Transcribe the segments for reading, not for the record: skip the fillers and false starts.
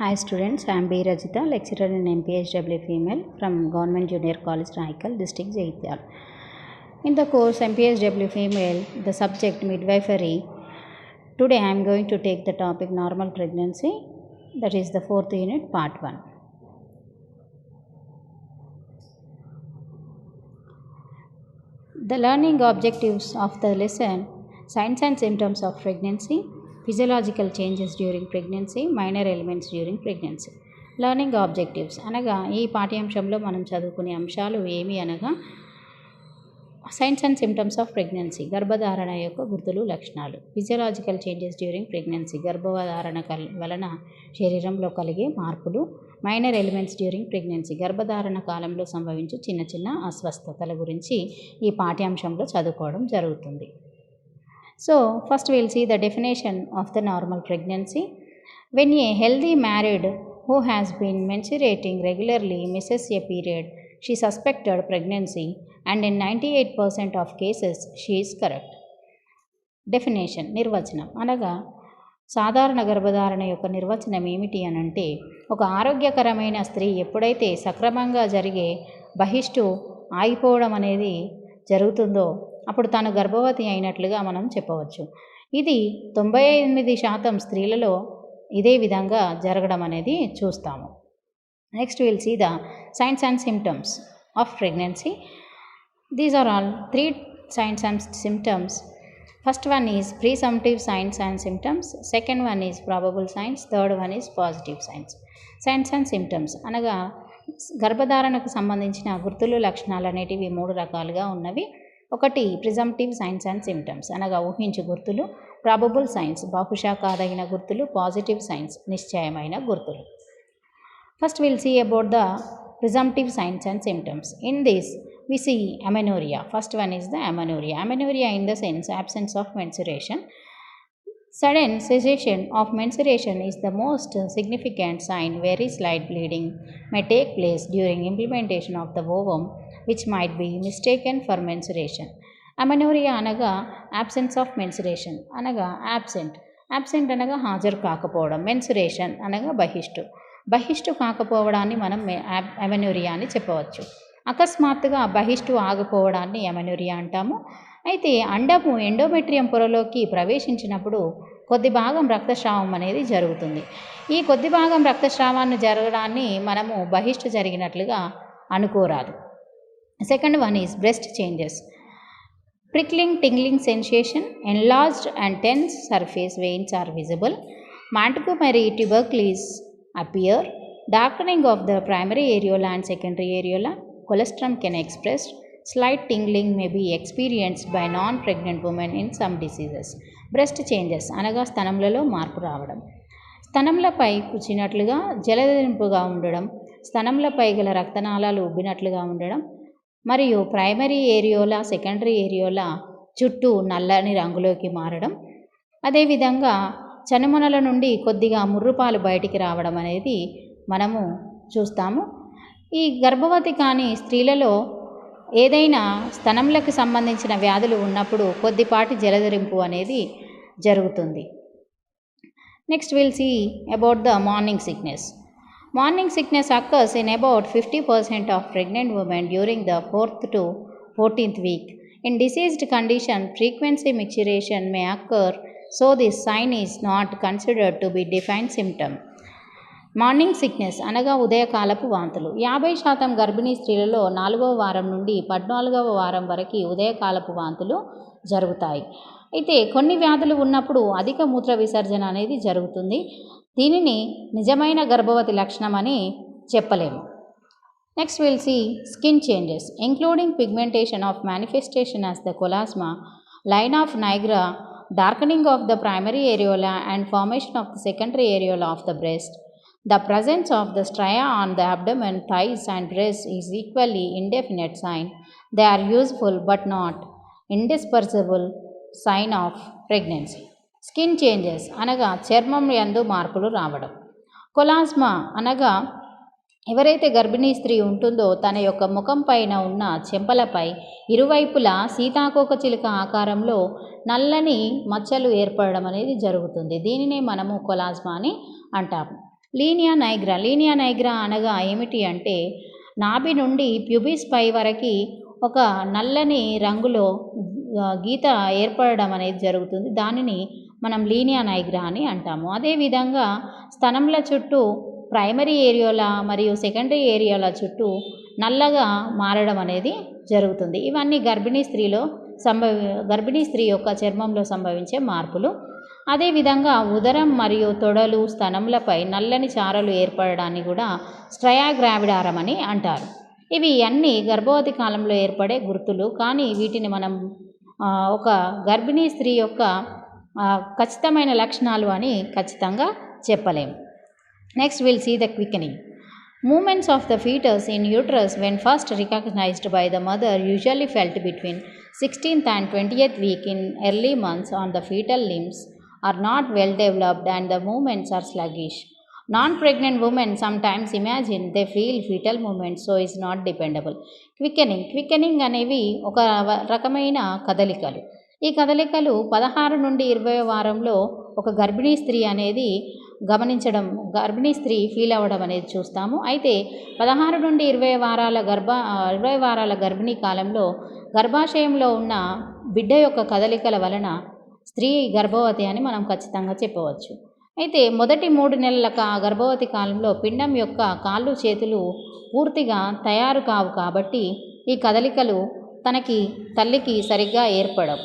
Hi students, I am B. Rajita, lecturer in MPHW Female from Government Junior College, Raikal, District Jaitiyal. In the course MPHW Female, the subject midwifery, today I am going to take the topic normal pregnancy, that is the 4th unit, part 1. The learning objectives of the lesson: signs and symptoms of pregnancy, physiological changes during pregnancy, minor elements during pregnancy. Learning objectives అనగా ఈ పాఠ్యాంశంలో మనం చదువుకునే అంశాలు ఏమి అనగా science and symptoms of pregnancy, గర్భధారణ యొక్క గుర్తులు, లక్షణాలు. ఫిజియలాజికల్ చేంజెస్ డ్యూరింగ్ ప్రెగ్నెన్సీ, గర్భధారణ వలన శరీరంలో కలిగే మార్పులు. మైనర్ ఎలిమెంట్స్ డ్యూరింగ్ ప్రెగ్నెన్సీ, గర్భధారణ కాలంలో సంభవించే చిన్న చిన్న అస్వస్థతల గురించి ఈ పాఠ్యాంశంలో చదువుకోవడం జరుగుతుంది. So first will see the definition of the normal pregnancy. When a healthy married who has been menstruating regularly misses a period, she suspected pregnancy, and in 98% of cases she is correct. Definition, నిర్వచనం అనగా సాధారణ గర్భధారణ యొక్క నిర్వచనం ఏమిటి అనంటే, ఒక ఆరోగ్యకరమైన స్త్రీ ఎప్పుడైతే సక్రమంగా జరిగే బహిష్టు ఆగిపోవడం అనేది జరుగుతుందో అప్పుడు తాను గర్భవతి అయినట్లుగా మనం చెప్పవచ్చు. ఇది 98% స్త్రీలలో ఇదే విధంగా జరగడం అనేది చూస్తాము. Next will see the signs and symptoms of pregnancy. These are all 3 signs and symptoms. First one is presumptive signs and symptoms, second one is probable signs, third one is positive signs. Signs and symptoms అనగా గర్భధారణకు సంబంధించిన గుర్తులు, లక్షణాలు అనేటివి 3 రకాలుగా ఉన్నవి. ఒకటి presumptive signs and symptoms అనగా ఊహించు గుర్తులు, ప్రాబబుల్ సైన్స్ బహుశా కాదగిన గుర్తులు, పాజిటివ్ సైన్స్ నిశ్చయమైన గుర్తులు. First will see about the presumptive signs and symptoms. In this we see amenorrhea. First one is the amenorrhea. Amenorrhea in the sense absence of menstruation. Sudden cessation of menstruation is the most significant sign. Very slight bleeding may take place during implantation of the ovum, which might be mistaken for menstruation. Amenorrhea అనగా absence of menstruation అనగా absent అనగా హాజరు కాకపోవడం, menstruation అనగా బహిష్టు కాకపోవడాన్ని మనం amenorrhoea అని చెప్పవచ్చు. అకస్మాత్తుగా బహిష్టు ఆగిపోవడాన్ని అమెనోరియా అంటాము. అయితే అండము ఎండోమెట్రియం పొరలోకి ప్రవేశించినప్పుడు కొద్ది భాగం రక్తస్రావం అనేది జరుగుతుంది. ఈ కొద్ది భాగం రక్తస్రావాన్ని జరగడాన్ని మనము బహిష్టు జరిగినట్లుగా అనుకోరాదు. Second one is breast changes. Prickling, tingling sensation, enlarged and tense surface veins are visible. Montgomery tubercles appear. Darkening of the primary areola and secondary areola. Colostrum can express. Slight tingling may be experienced by non-pregnant women in some diseases. Breast changes అనగా స్తనములలో మార్పు రావడం, స్తనములపై కూర్చున్నట్లుగా జలధరింపుగా ఉండడం, స్తనములపై గల రక్తనాళాలు ఉబ్బినట్లుగా ఉండడం, మరియు primary areola, secondary areola చుట్టూ నల్లని రంగులోకి మారడం, అదేవిధంగా చనుమొనల నుండి కొద్దిగా ముర్రుపాలు బయటికి రావడం అనేది మనము చూస్తాము. ఈ గర్భవతి కాని స్త్రీలలో ఏదైనా స్తనములకు సంబంధించిన వ్యాధులు ఉన్నప్పుడు కొద్దిపాటి జలధరింపు అనేది జరుగుతుంది. Next will see about the morning sickness. Morning sickness occurs in about 50% of pregnant women during the 4th to 14th week. In diseased condition, frequency micturition may occur, so this sign is not considered to be defined symptom. Morning sickness అనగా ఉదయకాలపు వాంతులు. 50% గర్భిణీ స్త్రీలలో 4వ వారం నుండి 14వ వారం వరకు ఉదయకాలపు వాంతులు జరుగుతాయి. అయితే కొన్ని వ్యాధులు ఉన్నప్పుడు అధిక మూత్ర విసర్జన అనేది జరుగుతుంది. దీనిని నిజమైన గర్భవతి లక్షణం అని చెప్పలేము. Next will see skin changes including pigmentation of manifestation as the chloasma, line of nigra, darkening of the primary areola and formation of the secondary areola of the breast. The presence of the stria on the abdomen, thighs and breast is equally indefinite sign. They are useful but not indispensable sign of pregnancy. Skin changes అనగా చర్మం యందు మార్పులు రావడం. కొలాస్మా అనగా ఎవరైతే గర్భిణీ స్త్రీ ఉంటుందో తన యొక్క ముఖం పైన ఉన్న చెంపలపై ఇరువైపులా సీతాకోక చిలుక ఆకారంలో నల్లని మచ్చలు ఏర్పడడం అనేది జరుగుతుంది. దీనినే మనము కొలాస్మా అని అంటాము. లీనియా నైగ్రా అనగా ఏమిటి అంటే నాభి నుండి ప్యూబిస్ పై వరకు ఒక నల్లని రంగులో గీత ఏర్పడడం అనేది జరుగుతుంది. దానిని మనం లీనియా నైగ్రా అని అంటాము. అదేవిధంగా స్తనముల చుట్టూ ప్రైమరీ ఏరియోలా మరియు సెకండరీ ఏరియోలా చుట్టూ నల్లగా మారడం అనేది జరుగుతుంది. ఇవన్నీ గర్భిణీ స్త్రీ యొక్క చర్మంలో సంభవించే మార్పులు. అదేవిధంగా ఉదరం మరియు తొడలు స్తనములపై నల్లని చారలు ఏర్పడడాన్ని కూడా స్ట్రయా గ్రావిడారం అని అంటారు. ఇవి అన్నీ గర్భవతి కాలంలో ఏర్పడే గుర్తులు. కానీ వీటిని మనం ఒక గర్భిణీ స్త్రీ యొక్క ఖచ్చితమైన లక్షణాలు అని ఖచ్చితంగా చెప్పలేము. Next will see the quickening. Movements of the fetus in uterus when first recognized by the mother usually felt between 16th and 20th week in early months on the fetal limbs are not well developed and the movements are sluggish. Non-pregnant women sometimes imagine they feel fetal movements, so is not dependable. క్వికెనింగ్ అనేవి ఒక రకమైన కదలికలు. ఈ కదలికలు 16 నుండి 20 వారంలో ఒక గర్భిణీ స్త్రీ ఫీల్ అవ్వడం అనేది చూస్తాము. అయితే 16 నుండి 20 వారాల గర్భిణీ కాలంలో గర్భాశయంలో ఉన్న బిడ్డ యొక్క కదలికల వలన స్త్రీ గర్భవతి అని మనం ఖచ్చితంగా చెప్పవచ్చు. అయితే మొదటి 3 నెలల గర్భవతి కాలంలో పిండం యొక్క కాళ్ళు చేతులు పూర్తిగా తయారు కావు కాబట్టి ఈ కదలికలు తల్లికి సరిగ్గా ఏర్పడవు.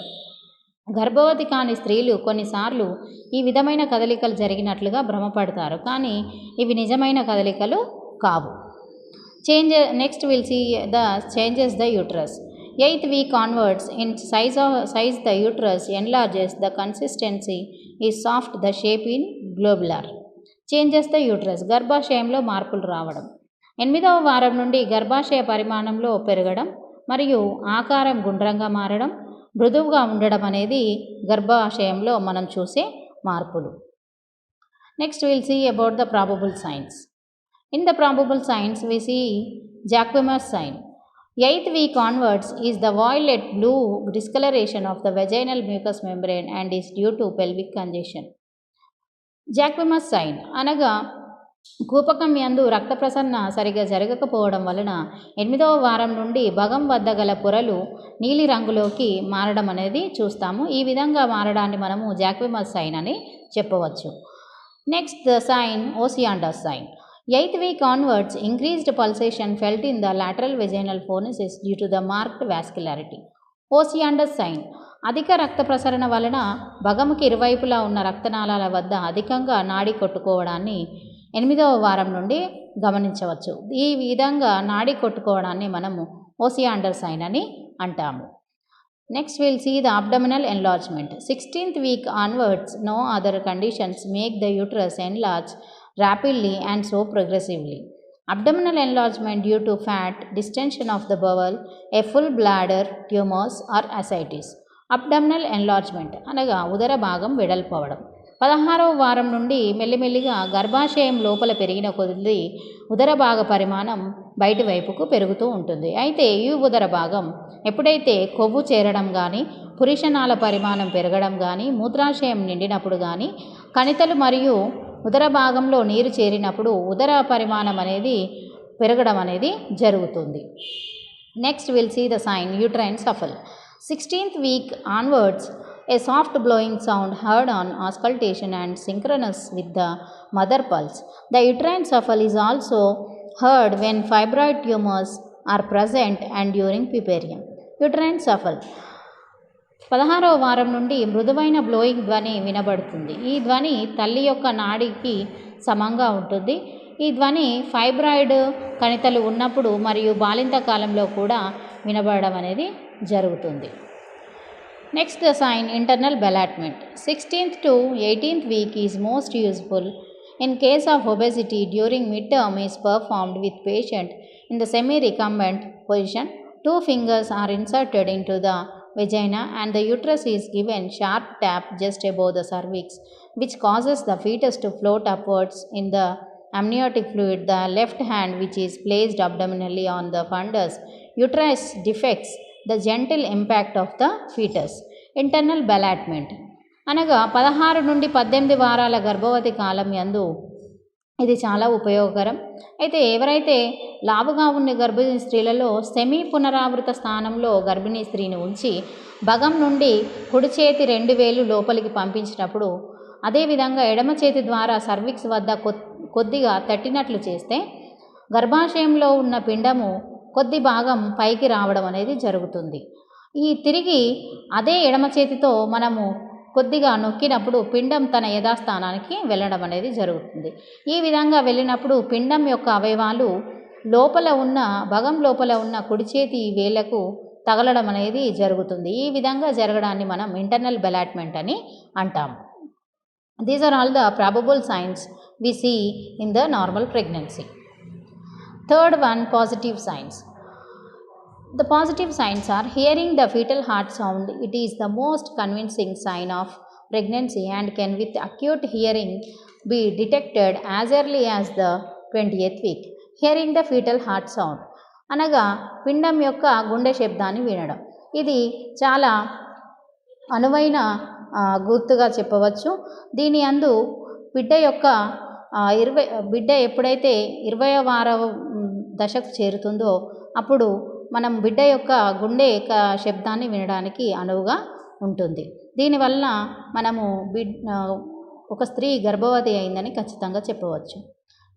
గర్భవతి కాని స్త్రీలు కొన్నిసార్లు ఈ విధమైన కదలికలు జరిగినట్లుగా భ్రమపడతారు, కానీ ఇవి నిజమైన కదలికలు కావు. Next will see the changes the uterus. 8th week onwards in size the uterus enlarges, the consistency is soft, the shape in globular. Changes the uterus. గర్భాశయంలో మార్పులు రావడం. 8వ వారం నుండి గర్భాశయ పరిమాణంలో పెరగడం మరియు ఆకారం గుండ్రంగా మారడం, మృదువుగా ఉండడం అనేది గర్భాశయంలో మనం చూసే మార్పులు. Next will see about the probable signs. In the probable signs we see Jacquemier's sign. 8th week onwards is the violet blue discoloration of the vaginal mucous membrane and is due to pelvic congestion. Jacquemier's sign అనగా కూపకం యందు రక్త ప్రసరణ సరిగా జరగకపోవడం వలన 8వ వారం నుండి భగం వద్ద గల పొరలు నీలి రంగులోకి మారడం అనేది చూస్తాము. ఈ విధంగా మారడాన్ని మనము జాక్వెమర్స్ సైన్ అని చెప్పవచ్చు. Next the sign Osiander's sign. 8th week onwards, increased pulsation felt in the lateral vaginal phonesis due to the marked vascularity. Osiander's sign. అధిక రక్త ప్రసరణ వలన భగముకి ఇరువైపులా ఉన్న రక్తనాళాల వద్ద అధికంగా నాడి కొట్టుకోవడాన్ని 8వ వారం నుండి గమనించవచ్చు. ఈ విధంగా నాడి కొట్టుకోవడాన్ని మనము ఓసియాండర్స్ సైన్ అని అంటాము. Next will see the abdominal enlargement. 16th week onwards, no other conditions make the uterus enlarge rapidly and so progressively. Abdominal enlargement due to fat, distension of the bowel, a full bladder, tumors or ascites. Abdominal enlargement అనగా ఉదర భాగం వెడల్పవడం. 16వ వారం నుండి మెల్లిమెల్లిగా గర్భాశయం లోపల పెరిగిన కొద్ది ఉదర భాగ పరిమాణం బయటి వైపుకు పెరుగుతూ ఉంటుంది. అయితే ఈ ఉదర భాగం ఎప్పుడైతే కొవ్వు చేరడం కానీ, పురుషనాళ పరిమాణం పెరగడం కానీ, మూత్రాశయం నిండినప్పుడు కానీ, కణితలు మరియు ఉదర భాగంలో నీరు చేరినప్పుడు ఉదర పరిమాణం అనేది పెరగడం అనేది జరుగుతుంది. Next will see the sign uterine souffle. 16th week onwards, a soft blowing sound heard on auscultation and synchronous with the mother pulse. The uterine shuffle is also heard when fibroid tumors are present and during puerperium. Uterine shuffle. 16వ వారం నుండి మృదువైన blowing ధ్వని వినబడుతుంది. ఈ ధ్వని తల్లి యొక్క నాడికి సమంగా ఉంటుంది. ఈ ధ్వని ఫైబ్రాయిడ్ కణితలు ఉన్నప్పుడు మరియు బాలింత కాలంలో కూడా వినబడడం అనేది జరుగుతుంది. Next the sign internal ballottement. 16th to 18th week is most useful. In case of obesity during midterm is performed with patient in the semi-recumbent position. 2 fingers are inserted into the vagina and the uterus is given sharp tap just above the cervix, which causes the fetus to float upwards in the amniotic fluid. The left hand, which is placed abdominally on the fundus uterus, deflects the gentle impact of the fetus. Internal ballottement అనగా 16 నుండి 18 వారాల గర్భవతి కాలం యందు ఇది చాలా ఉపయోగకరం. అయితే ఎవరైతే లావుగా ఉన్న గర్భిణీ స్త్రీలలో సెమీ పునరావృత స్థానంలో గర్భిణీ స్త్రీని ఉంచి భగం నుండి కుడి చేతి 2 వేలు లోపలికి పంపించినప్పుడు, అదేవిధంగా ఎడమ చేతి ద్వారా సర్విక్స్ వద్ద కొద్దిగా తట్టినట్లు చేస్తే గర్భాశయంలో ఉన్న పిండము కొద్ది భాగం పైకి రావడం అనేది జరుగుతుంది. ఈ తిరిగి అదే ఎడమ చేతితో మనము కొద్దిగా నొక్కినప్పుడు పిండం తన యథాస్థానానికి వెళ్ళడం అనేది జరుగుతుంది. ఈ విధంగా వెళ్ళినప్పుడు పిండం యొక్క అవయవాలు లోపల ఉన్న భగం లోపల ఉన్న కుడి చేతి వేళ్లకు తగలడం అనేది జరుగుతుంది. ఈ విధంగా జరగడాన్ని మనం ఇంటర్నల్ బెలాట్మెంట్ అని అంటాము. These are all the probable signs we see in the normal pregnancy. Third one, positive signs. The positive signs are hearing the fetal heart sound. It is the most convincing sign of pregnancy and can with acute hearing be detected as early as the 20th week. Hearing the fetal heart sound అనగా పిండం యొక్క గుండె శబ్దాన్ని వినడం. ఇది చాలా అనువైన గుర్తుగా చెప్పవచ్చు. దీని అందు బిడ్డ యొక్క బిడ్డ ఎప్పుడైతే 20వ వారం దశకు చేరుతుందో అప్పుడు మనం బిడ్డ యొక్క గుండె శబ్దాన్ని వినడానికి అనువుగా ఉంటుంది. దీనివల్ల మనము ఒక స్త్రీ గర్భవతి అయిందని ఖచ్చితంగా చెప్పవచ్చు.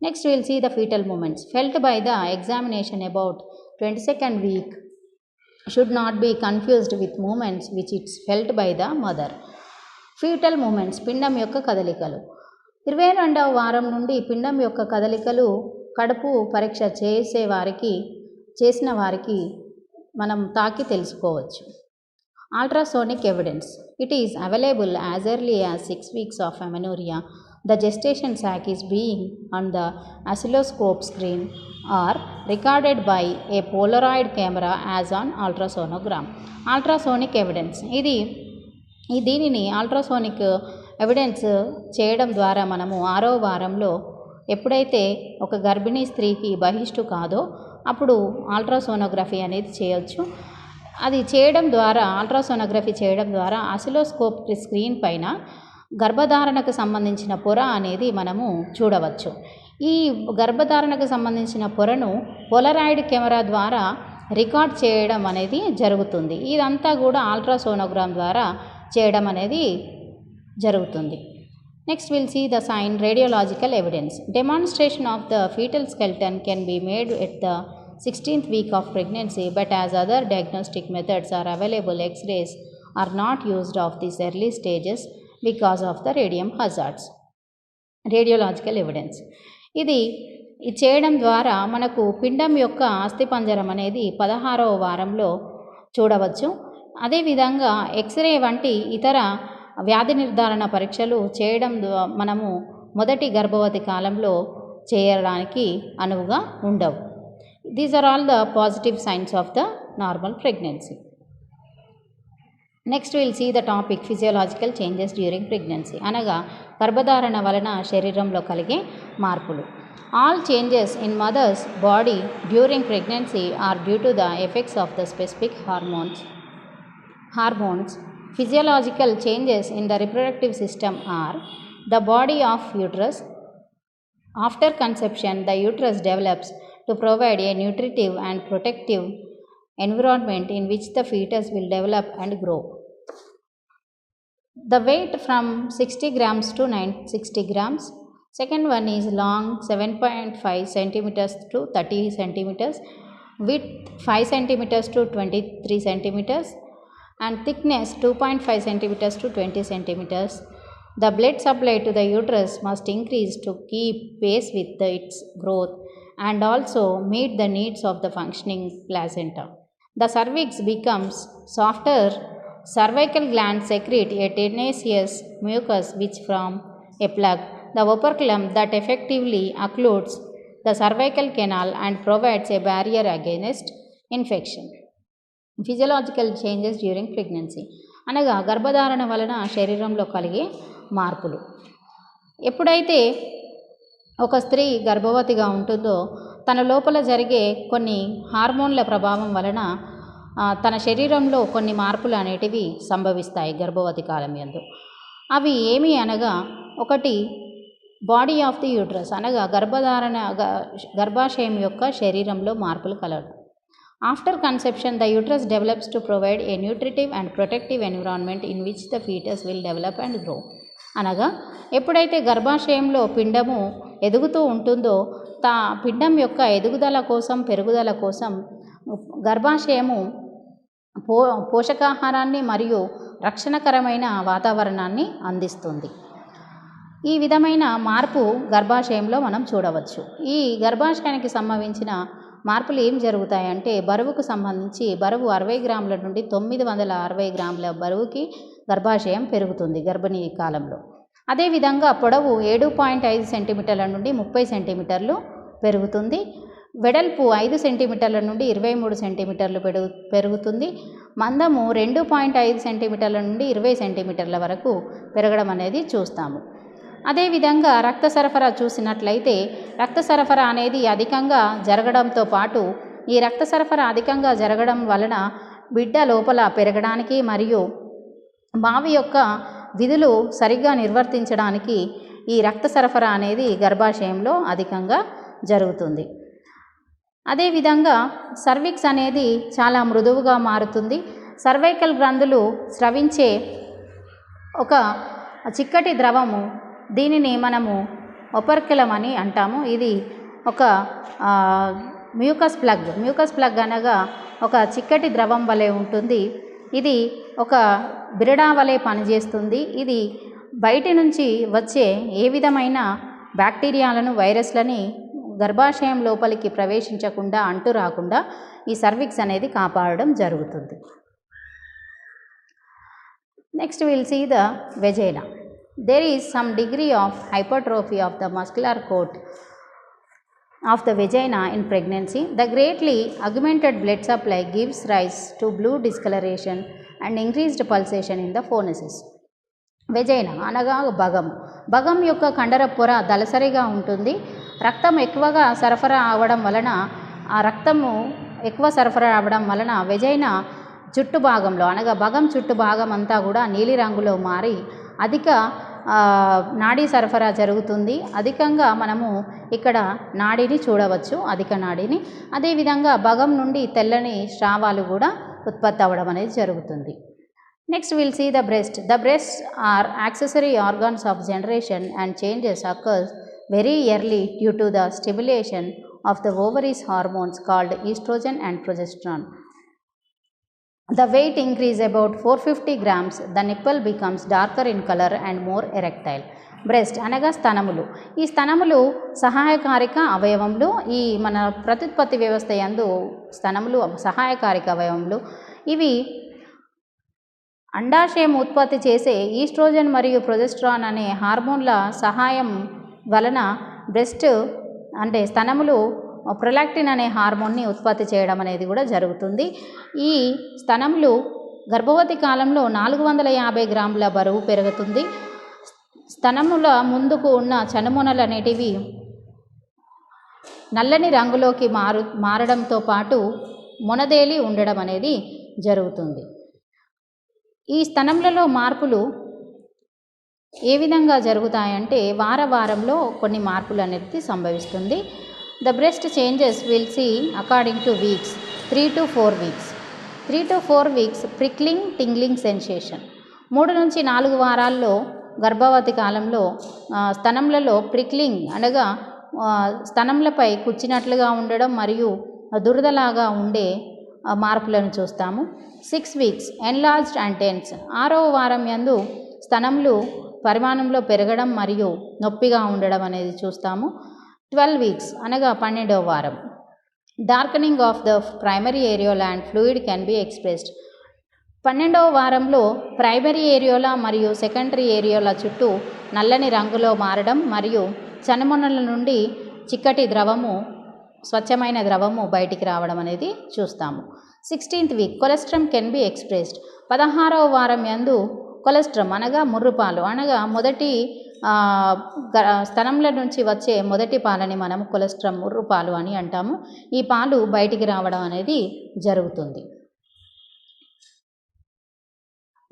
Next will see the fetal movements felt by the examination about 22nd week should not be confused with movements which it's felt by the mother. Fetal movements పిండం యొక్క కదలికలు. 22వ వారం నుండి పిండం యొక్క కదలికలు కడుపు పరీక్ష చేసిన వారికి మనం తాకి తెలుసుకోవచ్చు. Ultrasonic evidence. It is available as early as 6 weeks of amenorrhea. The gestation sac is being on the oscilloscope screen or recorded by a Polaroid camera as on ultrasonogram. Ultrasonic evidence. దీనిని ultrasonic evidence చేయడం ద్వారా మనము 6వ వారంలో ఎప్పుడైతే ఒక గర్భిణీ స్త్రీకి బహిష్టు కాదో అప్పుడు అల్ట్రాసోనోగ్రఫీ అనేది చేయొచ్చు. అది చేయడం ద్వారా అల్ట్రాసోనోగ్రఫీ చేయడం ద్వారా ఆసిలోస్కోప్ స్క్రీన్ పైన గర్భధారణకు సంబంధించిన పొర అనేది మనము చూడవచ్చు. ఈ గర్భధారణకు సంబంధించిన పొరను పోలరాయిడ్ కెమెరా ద్వారా రికార్డ్ చేయడం అనేది జరుగుతుంది. ఇదంతా కూడా అల్ట్రాసోనోగ్రామ్ ద్వారా చేయడం అనేది జరుగుతుంది. Next will see the sign radiological evidence. Demonstration of the fetal skeleton can be made at the 16th week of pregnancy, but as other diagnostic methods are available, X-rays are not used of these early stages because of the radium hazards. Radiological evidence. ఇది చేయడం ద్వారా మనకు పిండం యొక్క అస్థిపంజరం అనేది 16వ వారంలో చూడవచ్చు. అదేవిధంగా ఎక్స్రే వంటి ఇతర వ్యాధి నిర్ధారణ పరీక్షలు చేయడం మనము మొదటి గర్భవతి కాలంలో చేయడానికి అనువుగా ఉండవు. These are all the positive signs of the normal pregnancy. Next will see the topic physiological changes during pregnancy. అనగా గర్భధారణ వలన శరీరంలో కలిగే మార్పులు. All changes in mother's body during pregnancy are due to the effects of the specific hormones. Physiological changes in the reproductive system are the body of uterus. After conception, the uterus develops to provide a nutritive and protective environment in which the fetus will develop and grow. The weight from 60 grams to 60 grams. Second one is long 7.5 centimeters to 30 centimeters, width 5 centimeters to 23 centimeters, and thickness 2.5 centimeters to 20 centimeters. The blood supply to the uterus must increase to keep pace with its growth and also meet the needs of the functioning placenta. The cervix becomes softer. Cervical glands secrete a tenacious mucus which forms a plug, the operculum that effectively occludes the cervical canal and provides a barrier against infection. Physiological changes during pregnancy అనగా గర్భధారణ వలన శరీరంలో కలిగే మార్పులు. ఎప్పుడైతే ఒక స్త్రీ గర్భవతిగా ఉంటుందో తన లోపల జరిగే కొన్ని హార్మోన్ల ప్రభావం వలన తన శరీరంలో కొన్ని మార్పులు అనేటివి సంభవిస్తాయి గర్భవతి కాలం యందు. అవి ఏమి అనగా, ఒకటి బాడీ ఆఫ్ ది యూట్రస్ అనగా గర్భాశయం యొక్క శరీరంలో మార్పులు కలగడం. After conception the uterus develops to provide a nutritive and protective environment in which the fetus will develop and grow. అనగా ఎప్పుడైతే గర్భాశయంలో పిండము ఎదుగుతూ ఉంటుందో పిండం యొక్క ఎదుగుదల కోసం పెరుగుదల కోసం గర్భాశయము పోషకాహారాన్ని మరియు రక్షణకరమైన వాతావరణాన్ని అందిస్తుంది. ఈ విధమైన మార్పు గర్భాశయంలో మనం చూడవచ్చు. ఈ గర్భాశయానికి సంబంధించిన మార్పులు ఏం జరుగుతాయంటే బరువుకు సంబంధించి బరువు 60 గ్రాముల నుండి 960 గ్రాముల బరువుకి గర్భాశయం పెరుగుతుంది గర్భిణీ కాలంలో. అదేవిధంగా పొడవు 7.5 సెంటీమీటర్ల నుండి 30 సెంటీమీటర్లు పెరుగుతుంది. వెడల్పు 5 సెంటీమీటర్ల నుండి 23 సెంటీమీటర్లు పెరుగుతుంది. మందము 2.5 సెంటీమీటర్ల నుండి 20 సెంటీమీటర్ల వరకు పెరగడం అనేది చూస్తాము. అదేవిధంగా రక్త సరఫరా చూసినట్లయితే రక్త సరఫరా అనేది అధికంగా జరగడంతో పాటు ఈ రక్త సరఫరా అధికంగా జరగడం వలన బిడ్డ లోపల పెరగడానికి మరియు బావి యొక్క విధులు సరిగ్గా నిర్వర్తించడానికి ఈ రక్త సరఫరా అనేది గర్భాశయంలో అధికంగా జరుగుతుంది. అదేవిధంగా సర్విక్స్ అనేది చాలా మృదువుగా మారుతుంది. సర్వైకల్ గ్రంథులు స్రవించే ఒక చిక్కటి ద్రవము, దీనిని మనము ఒపర్కులం అని అంటాము. ఇది ఒక మ్యూకస్ ప్లగ్ అనగా ఒక చిక్కటి ద్రవం వలె ఉంటుంది. ఇది ఒక బిరడా వలె పనిచేస్తుంది. ఇది బయటి నుంచి వచ్చే ఏ విధమైన బ్యాక్టీరియాలను వైరస్లని గర్భాశయం లోపలికి ప్రవేశించకుండా అంటు రాకుండా ఈ సర్విక్స్ అనేది కాపాడడం జరుగుతుంది. Next will see the vagina. There is some degree of hypertrophy of the muscular coat of the vagina in pregnancy. The greatly augmented blood supply gives rise to blue discoloration and increased pulsation in the phonesis. Vagina అనగా భగం యొక్క కండర పొర దళసరిగా ఉంటుంది. రక్తం ఎక్కువగా సరఫరా అవ్వడం వలన vagina చుట్టు భాగంలో అనగా భగం చుట్టు భాగం అంతా కూడా నీలిరంగులో మారి అధిక నాడీ సరఫరా జరుగుతుంది. అధికంగా మనము ఇక్కడ నాడీని చూడవచ్చు, అధిక నాడీని. అదేవిధంగా భగం నుండి తెల్లని స్రావాలు కూడా ఉత్పత్తి అవ్వడం అనేది జరుగుతుంది. Next will see the breast. The breast are accessory organs of generation and changes occurs very early due to the stimulation of the ovaries hormones called oestrogen and progesterone. The weight increase about 450 grams. The nipple becomes darker in color and more erectile. Breast అనగా స్తనములు. ఈ స్తనములు సహాయకారిక అవయవములు. ఈ మన ప్రత్యుత్పత్తి వ్యవస్థ యందు స్తనములు సహాయకారిక అవయవములు. ఇవి అండాశయం ఉత్పత్తి చేసే ఈస్ట్రోజన్ మరియు ప్రొజెస్ట్రాన్ అనే హార్మోన్ల సహాయం వలన బ్రెస్ట్ అంటే స్తనములు ప్రొలాక్టిన్ అనే హార్మోన్ని ఉత్పత్తి చేయడం అనేది కూడా జరుగుతుంది. ఈ స్తనములు గర్భవతి కాలంలో 450 గ్రాముల బరువు పెరుగుతుంది. స్తనముల ముందుకు ఉన్న చనుమొనలు అనేటివి నల్లని రంగులోకి మారడంతో పాటు మొనదేలి ఉండడం అనేది జరుగుతుంది. ఈ స్తనములలో మార్పులు ఏ విధంగా జరుగుతాయంటే వారంలో కొన్ని మార్పులు అనేది సంభవిస్తుంది. The breast changes will see according to weeks, 3 to 4 weeks. 3 to 4 weeks prickling, tingling sensation. 3 నుంచి 4 వారాల్లో గర్భవతి కాలంలో స్తనములలో ప్రిక్లింగ్ అనగా స్తనములపై కుచ్చినట్లుగా ఉండడం మరియు దురదలాగా ఉండే మార్పులను చూస్తాము. 6 weeks enlarged and tense. 6వ వారం యందు స్తనములు పరిమాణంలో పెరగడం మరియు నొప్పిగా ఉండడం అనేది చూస్తాము. 12 weeks అనగా 12వ వారం. Darkening of the primary areola and fluid can be expressed. 12వ వారంలో ప్రైమరీ ఏరియోలా మరియు సెకండరీ ఏరియోలా చుట్టూ నల్లని రంగులో మారడం మరియు చనుమొనల నుండి చిక్కటి ద్రవము, స్వచ్ఛమైన ద్రవము బయటికి రావడం అనేది చూస్తాము. 16th week colostrum can be expressed. 16వ వారం యందు కొలెస్ట్రమ్ అనగా ముర్రుపాలు అనగా మొదటి స్తనముల నుంచి వచ్చే మొదటి పాలని మనం కొలెస్ట్రమ్ ముర్రుపాలు అని అంటాము. ఈ పాలు బయటికి రావడం అనేది జరుగుతుంది.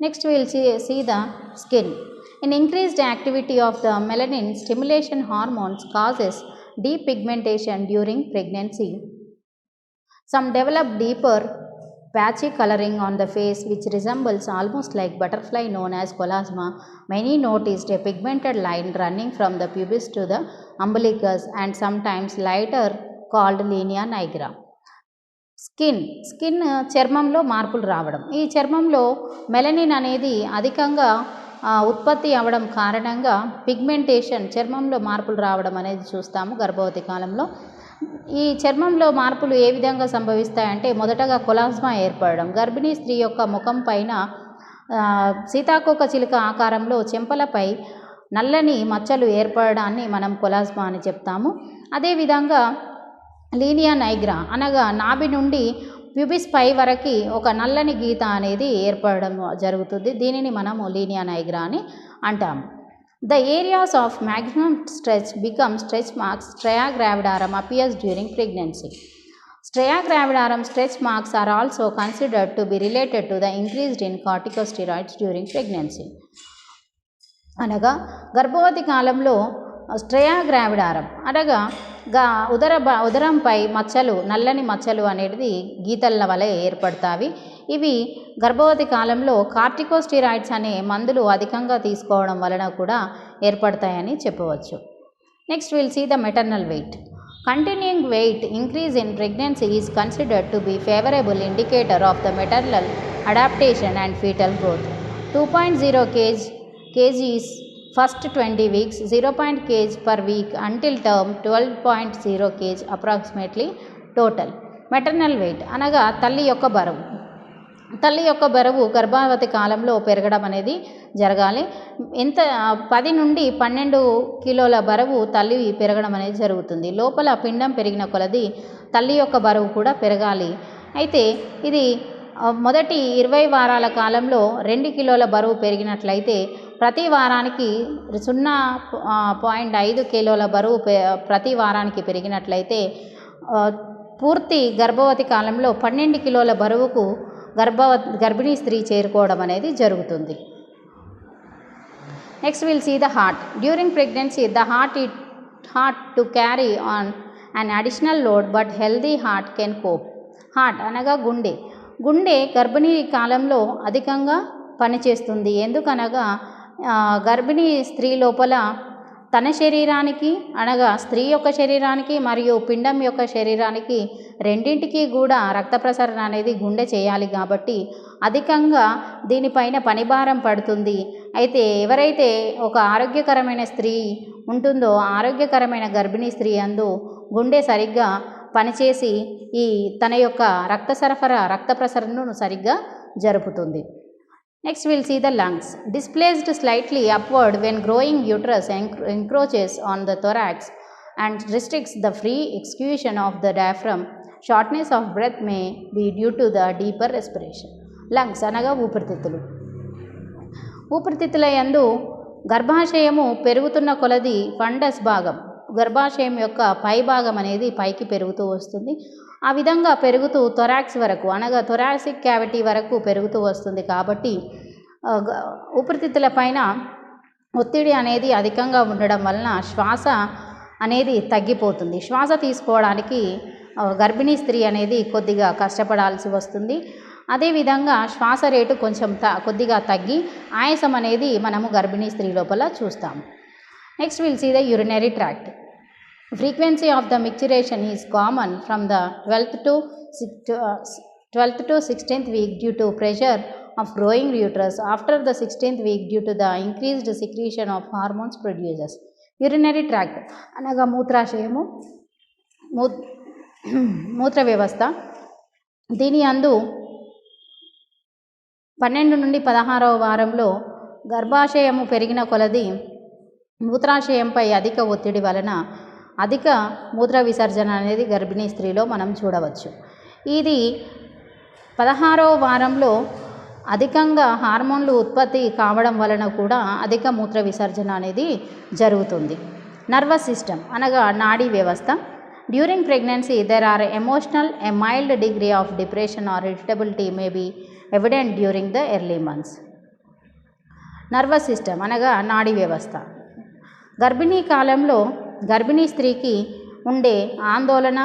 Next will see the skin. In increased activity of the melanin stimulation hormones causes depigmentation during pregnancy. Some develop deeper patchy coloring on the face which resembles almost like butterfly known as colasma. Many noticed a pigmented line running from the pubis to the umbilicus and sometimes lighter called linea nigra. Skin చర్మంలో మార్పులు రావడం. ఈ చర్మంలో melanin అనేది అధికంగా ఉత్పత్తి అవ్వడం కారణంగా పిగ్మెంటేషన్, చర్మంలో మార్పులు రావడం అనేది చూస్తాము గర్భవతి కాలంలో. ఈ చర్మంలో మార్పులు ఏ విధంగా సంభవిస్తాయంటే మొదటగా కొలాస్మా ఏర్పడడం. గర్భిణీ స్త్రీ యొక్క ముఖం పైన సీతాకోక చిలుక ఆకారంలో చెంపలపై నల్లని మచ్చలు ఏర్పడడాన్ని మనం కొలాస్మా అని చెప్తాము. అదేవిధంగా లీనియా నైగ్రా అనగా నాభి నుండి ప్యూబిస్ పై వరకు ఒక నల్లని గీత అనేది ఏర్పడడం జరుగుతుంది. దీనిని మనము లీనియా నైగ్రా అని అంటాము. The areas of maximum stretch become stretch marks. Striae gravidarum appears during pregnancy. Striae gravidarum stretch marks are also considered to be related to the increased in corticosteroids during pregnancy. అనగా గర్భవతి కాలంలో స్ట్రయా గ్రావిడారం అనగా ఉదరంపై మచ్చలు, నల్లని మచ్చలు అనేది గీతల వలె ఏర్పడతాయి. ఇవి గర్భవతి కాలంలో కార్టికోస్టెరాయిడ్స్ అనే మందులు అధికంగా తీసుకోవడం వలన కూడా ఏర్పడతాయని చెప్పవచ్చు. Next will see the maternal weight. Continuing weight increase in pregnancy is considered to be favourable indicator of the maternal adaptation and fetal growth. 2.0 kgs first 20 weeks, 0.0 kg per week until term, 12.0 kg approximately total. Maternal weight అనగా తల్లి యొక్క బరువు గర్భవతి కాలంలో పెరగడం అనేది జరగాలి. ఎంత 10 నుండి 12 కిలోల బరువు తల్లి పెరగడం అనేది జరుగుతుంది. లోపల పిండం పెరిగిన కొలది తల్లి యొక్క బరువు కూడా పెరగాలి. అయితే ఇది మొదటి 20 వారాల కాలంలో 2 కిలోల బరువు పెరిగినట్లయితే ప్రతి వారానికి 0.5 కిలోల బరువు ప్రతి వారానికి పెరిగినట్లయితే పూర్తి గర్భవతి కాలంలో 12 కిలోల బరువుకు గర్భిణీ స్త్రీ చేరుకోవడం అనేది జరుగుతుంది. Next will see the heart. During pregnancy the heart to carry on an additional load but healthy heart can cope. Heart అనగా గుండె గర్భిణీ కాలంలో అధికంగా పనిచేస్తుంది. ఎందుకనగా గర్భిణీ స్త్రీ లోపల తన శరీరానికి అనగా స్త్రీ యొక్క శరీరానికి మరియు పిండం యొక్క శరీరానికి రెండింటికి కూడా రక్త ప్రసరణ అనేది గుండె చేయాలి కాబట్టి అధికంగా దీనిపైన పనిభారం పడుతుంది. అయితే ఎవరైతే ఒక ఆరోగ్యకరమైన స్త్రీ ఉంటుందో ఆరోగ్యకరమైన గర్భిణీ స్త్రీ అందు గుండె సరిగ్గా పనిచేసి ఈ తన యొక్క రక్త ప్రసరణను సరిగ్గా జరుపుతుంది. Next we'll see the lungs. Displaced slightly upward when growing uterus encroaches on the thorax and restricts the free execution of the diaphragm. Shortness of breath may be due to the deeper respiration. Lungs అనగా ఊపిరితిత్తుల యందు గర్భాశయము పెరుగుతున్న కొలది fundus భాగం, గర్భాశయం యొక్క పై భాగం అనేది పైకి పెరుగుతూ వస్తుంది. ఆ విధంగా పెరుగుతూ థొరాక్స్ వరకు అనగా థొరాసిక్ క్యావిటీ వరకు పెరుగుతూ వస్తుంది. కాబట్టి ఊపిరితిత్తుల పైన ఒత్తిడి అనేది అధికంగా ఉండడం వలన శ్వాస అనేది తగ్గిపోతుంది. శ్వాస తీసుకోవడానికి గర్భిణీ స్త్రీ అనేది కొద్దిగా కష్టపడాల్సి వస్తుంది. అదేవిధంగా శ్వాస రేటు కొంచెం కొద్దిగా తగ్గి ఆయాసం అనేది మనము గర్భిణీ స్త్రీ లోపల చూస్తాము. Next will see the urinary tract. Frequency of the micturition is common from the 12th to 16th week due to pressure of growing uterus. After the 16th week due to the increased secretion of hormones produces. Urinary tract అనగా మూత్రాశయము, మూత్ర వ్యవస్థ. దీని అందు 12 నుండి 16వ వారంలో గర్భాశయము పెరిగిన కొలది మూత్రాశయంపై అధిక ఒత్తిడి వలన అధిక మూత్ర విసర్జన అనేది గర్భిణీ స్త్రీలో మనం చూడవచ్చు. ఇది 16వ వారంలో అధికంగా హార్మోన్లు ఉత్పత్తి కావడం వలన కూడా అధిక మూత్ర విసర్జన అనేది జరుగుతుంది. నర్వస్ సిస్టమ్ అనగా నాడీ వ్యవస్థ. During pregnancy there are emotional a mild degree of depression or irritability may be evident during the early months. Nervous system అనగా నాడీ వ్యవస్థ. గర్భిణీ కాలంలో గర్భిణీ స్త్రీకి ఉండే ఆందోళన,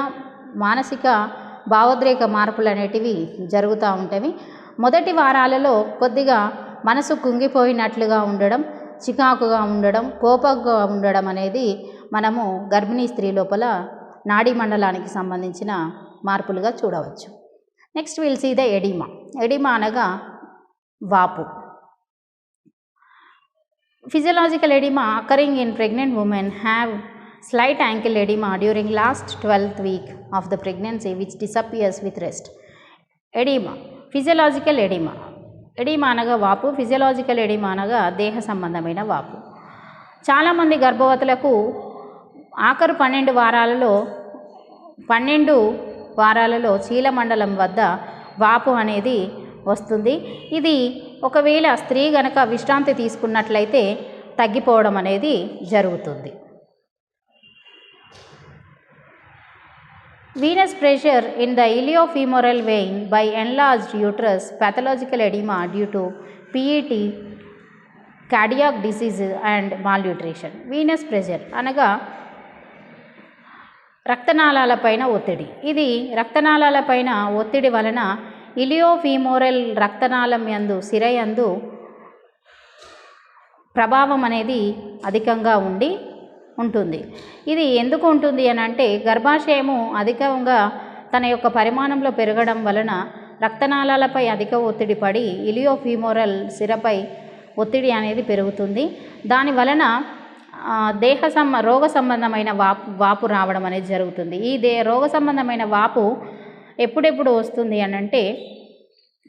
మానసిక భావోద్రేక మార్పులు అనేటివి జరుగుతూ ఉంటాయి. మొదటి వారాలలో కొద్దిగా మనసు కుంగిపోయినట్లుగా ఉండడం, చికాకుగా ఉండడం, కోపంగా ఉండడం అనేది మనము గర్భిణీ స్త్రీ లోపల నాడీ మండలానికి సంబంధించిన మార్పులుగా చూడవచ్చు. Next will see the oedema. Oedema అనగా వాపు. Physiological edema occurring in pregnant women have slight ankle edema during last 12th week of the pregnancy which disappears with rest. Edema, physiological edema. Oedema అనగా వాపు, physiological oedema అనగా దేహ సంబంధమైన వాపు. చాలామంది గర్భవతులకు ఆఖరు 12 వారాలలో చీలమండలం వద్ద వాపు అనేది వస్తుంది. ఇది ఒకవేళ స్త్రీ గనక విశ్రాంతి తీసుకున్నట్లయితే తగ్గిపోవడం అనేది జరుగుతుంది. Venous pressure in the iliofemoral vein by enlarged uterus, pathological edema due to PET, cardiac disease and malnutrition. Venous pressure అనగా రక్తనాళాలపైన ఒత్తిడి. ఇది రక్తనాళాలపైన ఒత్తిడి వలన ఇలియోఫీమోరల్ రక్తనాళం యందు సిరయందు ప్రభావం అనేది అధికంగా ఉంటుంది. ఇది ఎందుకు ఉంటుంది అని అంటే గర్భాశయము అధికంగా తన యొక్క పరిమాణంలో పెరగడం వలన రక్తనాళాలపై అధిక ఒత్తిడి పడి ఇలియోఫీమోరల్ సిరపై ఒత్తిడి అనేది పెరుగుతుంది. దాని వలన రోగ సంబంధమైన వాపు రావడం అనేది జరుగుతుంది. ఈ రోగ సంబంధమైన వాపు ఎప్పుడెప్పుడు వస్తుంది అని అంటే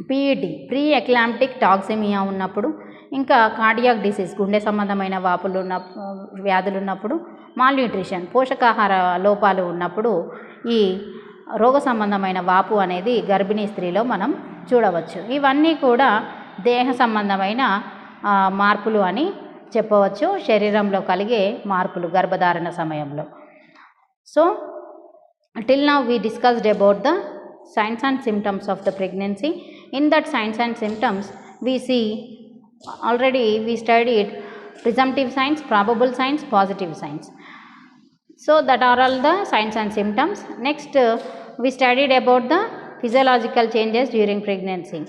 పిఈటి, ప్రీ ఎక్లాంప్టిక్ టాక్సిమియా ఉన్నప్పుడు, ఇంకా కార్డియాక్ డిసీజ్, గుండె సంబంధమైన వ్యాధులు ఉన్నప్పుడు, మాల్న్యూట్రిషన్, పోషకాహార లోపాలు ఉన్నప్పుడు ఈ రోగ సంబంధమైన వాపు అనేది గర్భిణీ స్త్రీలో మనం చూడవచ్చు. ఇవన్నీ కూడా దేహ సంబంధమైన మార్పులు అని చెప్పవచ్చు, శరీరంలో కలిగే మార్పులు గర్భధారణ సమయంలో. So till now we discussed about the signs and symptoms of the pregnancy. In that signs and symptoms we studied presumptive signs, probable signs, positive signs. So that are all the signs and symptoms. Next we studied about the physiological changes during pregnancy.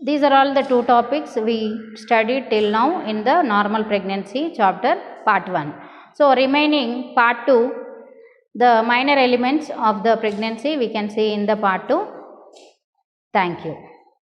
These are all the 2 topics we studied till now in the normal pregnancy chapter part 1. So remaining part 2, the minor elements of the pregnancy we can see in the part 2. Thank you.